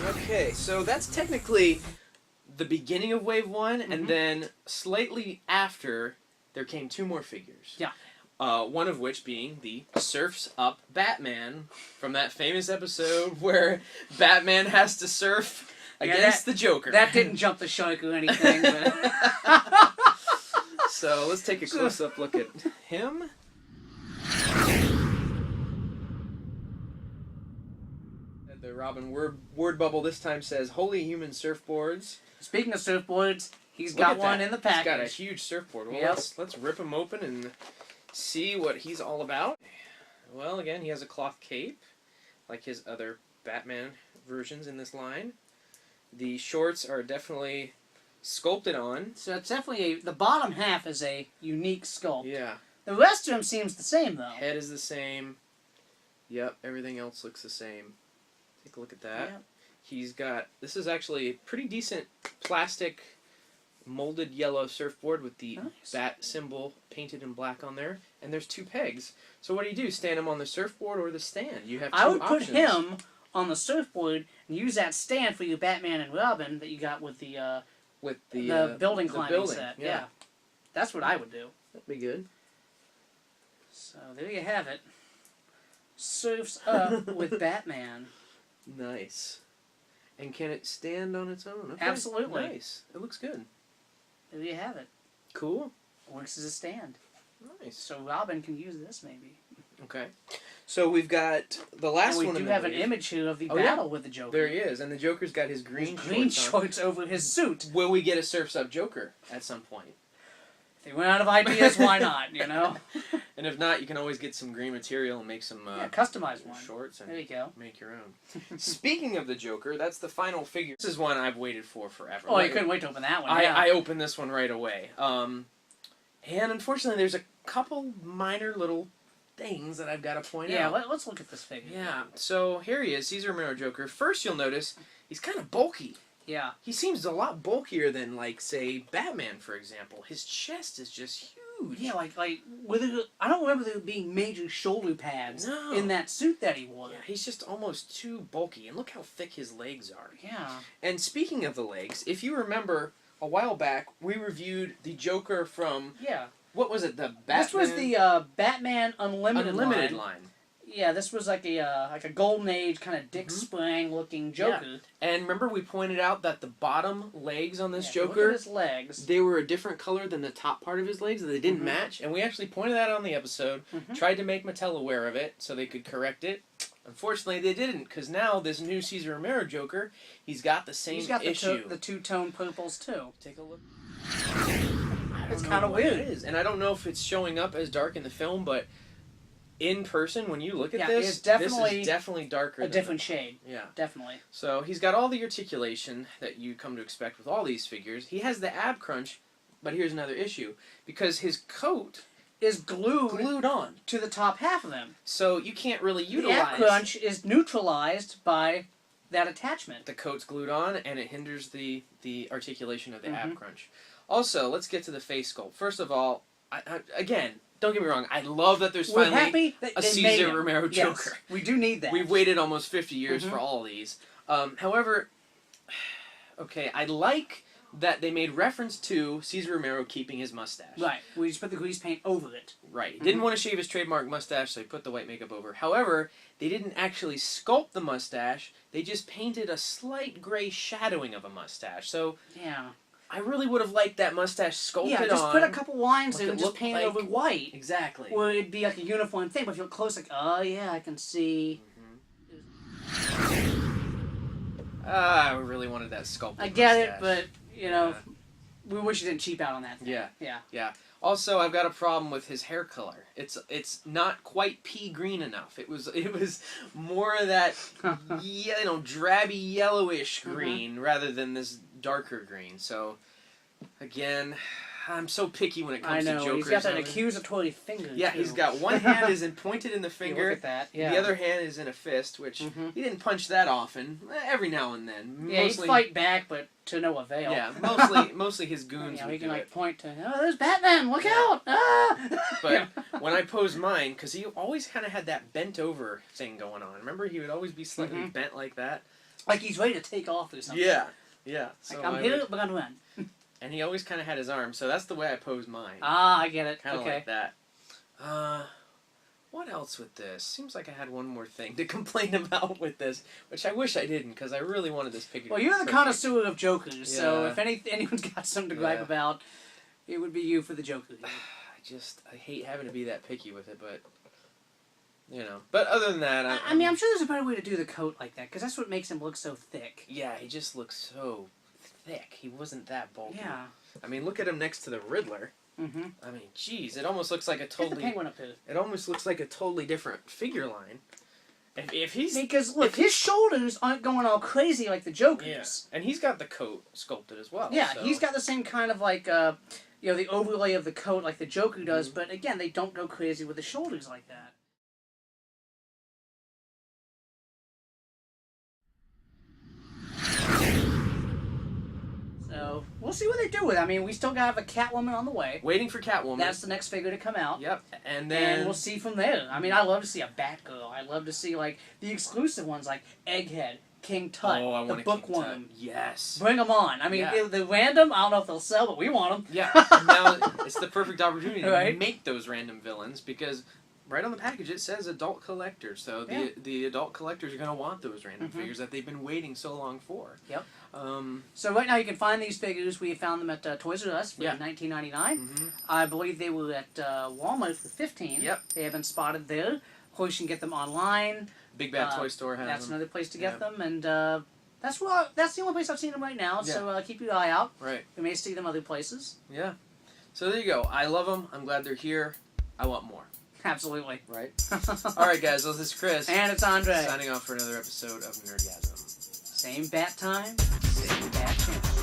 Okay, so that's technically the beginning of Wave 1, and then slightly after, there came 2 more figures. Yeah. One of which being the Surf's Up Batman from that famous episode where Batman has to surf against the Joker. That didn't jump the shark or anything. But So let's take a close-up look at him. The Robin word bubble this time says, "Holy human surfboards." Speaking of surfboards, he's got one in the package. He's got a huge surfboard. Well, let's rip him open and see what he's all about. Well, again, he has a cloth cape, like his other Batman versions in this line. The shorts are definitely sculpted on. So it's definitely the bottom half is a unique sculpt. Yeah. The rest of him seems the same, though. Head is the same. Yep, everything else looks the same. Take a look at that. Yep. He's got, this is actually a pretty decent plastic molded yellow surfboard with the bat symbol painted in black on there. And there's 2 pegs. So what do? Stand him on the surfboard or the stand? You have 2 I would options. put him on the surfboard and use that stand for your Batman and Robin that you got with the building climbing set. Yeah. That's what I would do. That'd be good. So there you have it. Surf's Up with Batman. Nice. And can it stand on its own? Okay. Absolutely. Nice. It looks good. There you have it. Cool. Works as a stand. Nice. So Robin can use this maybe. Okay. So we've got the last one. We do have an image here of the battle with the Joker. There he is, and the Joker's got his green shorts over his suit. Will we get a Surf's Up Joker at some point? If they run out of ideas, why not? You know. And if not, you can always get some green material and make some customize one. Shorts. And there you go. Make your own. Speaking of the Joker, that's the final figure. This is one I've waited for forever. Oh, you couldn't wait to open that one. I opened this one right away. And unfortunately, there's a couple minor little things that I've got to point out. Yeah, let's look at this figure. Yeah, so here he is, Cesar Romero Joker. First, you'll notice he's kind of bulky. Yeah. He seems a lot bulkier than, like, say, Batman, for example. His chest is just huge. Yeah, like I don't remember there being major shoulder pads in that suit that he wore. Yeah, he's just almost too bulky, and look how thick his legs are. Yeah. And speaking of the legs, if you remember, a while back, we reviewed the Joker from... Yeah. What was it? The Batman... This was the Batman Unlimited line. Yeah, this was like a Golden Age kind of Dick Sprang looking Joker. Yeah. And remember we pointed out that the bottom legs on this Joker... Look at his legs. They were a different color than the top part of his legs. They didn't match. And we actually pointed that out on the episode. Tried to make Mattel aware of it so they could correct it. Unfortunately, they didn't, because now this new Cesar Romero Joker, he's got the same issue. He's got the two-tone purples, too. Take a look. It's kind of weird. It is. And I don't know if it's showing up as dark in the film, but in person, when you look at this, this is definitely darker. A different shade. Yeah. Definitely. So he's got all the articulation that you come to expect with all these figures. He has the ab crunch, but here's another issue. Because his coat is glued on to the top half of him. So you can't really utilize... The ab crunch is neutralized by that attachment. The coat's glued on, and it hinders the articulation of the ab crunch. Also, let's get to the face sculpt. First of all, again, don't get me wrong, I love that there's finally a Cesar Romero Joker. Yes, we do need that. We've waited almost 50 years for all of these. However, okay, I like that they made reference to Cesar Romero keeping his mustache. Right. We just put the grease paint over it. Right. He didn't want to shave his trademark mustache, so he put the white makeup over. However, they didn't actually sculpt the mustache. They just painted a slight gray shadowing of a mustache. So... yeah. I really would have liked that mustache sculpted on. Yeah, just put a couple lines in and just paint it over white. Exactly. Or it'd be like a uniform thing, but if you look close, like, oh yeah, I can see. I really wanted that sculpted I get mustache. it, but, you know, we wish you didn't cheap out on that thing. Yeah. Also, I've got a problem with his hair color. It's not quite pea green enough. It was more of that drabby yellowish green rather than this darker green. So again, I'm so picky when it comes to Jokers. I know, he's got that accusatory finger. Yeah, too. he's got one hand is pointed in the finger. Look at that, yeah. The other hand is in a fist, which he didn't punch that often. Every now and then. Yeah, he'd fight back, but to no avail. Yeah, mostly his goons would he can do like it. point to, oh, there's Batman, look out! Ah! But when I posed mine, because he always kind of had that bent over thing going on. Remember, he would always be slightly bent like that. Like he's ready to take off or something. Yeah, yeah. So like, I'm here, but I'm run. And he always kind of had his arm, so that's the way I posed mine. Ah, I get it. Kind of okay. like that. What else with this? Seems like I had one more thing to complain about with this, which I wish I didn't, because I really wanted this figure to be you're the perfect. connoisseur of Jokers, so if anyone's got something to gripe about, it would be you for the Joker. I hate having to be that picky with it, but, you know. But other than that, I mean, I'm sure there's a better way to do the coat like that, because that's what makes him look so thick. Yeah, he just looks so thick. He wasn't that bulky. Yeah. I mean, look at him next to the Riddler. Mm-hmm. I mean, geez, it almost looks like a totally... Get the Penguin up here. It almost looks like a totally different figure line. If he's... Because, look, his shoulders aren't going all crazy like the Joker's. Yeah. And he's got the coat sculpted as well. Yeah, so. he's got the same kind of, like, the overlay of the coat like the Joker does, but again, they don't go crazy with the shoulders like that. So, we'll see what they do with it. I mean, we still gotta have a Catwoman on the way. Waiting for Catwoman. That's the next figure to come out. Yep. And then... And we'll see from there. I mean, I love to see a Batgirl. I love to see, like, the exclusive ones like Egghead, King Tut, the Bookworm. Yes. Bring them on. I mean, the random, I don't know if they'll sell, but we want them. Yeah. Now, it's the perfect opportunity to make those random villains, because... Right on the package it says adult collectors, so the adult collectors are going to want those random figures that they've been waiting so long for. Yep. So right now you can find these figures. We found them at Toys R Us for $19.99. I believe they were at Walmart for $15. Yep. They have been spotted there. Of course, you can get them online. Big Bad Toy Store has That's them. another place to get them, and that's the only place I've seen them right now. Yeah. So keep your eye out. Right. We may see them other places. Yeah. So there you go. I love them. I'm glad they're here. I want more. Absolutely. Right? Alright guys, well, this is Chris. And it's Andre. Signing off for another episode of Nerdgasm. Same bat time, same bat channel.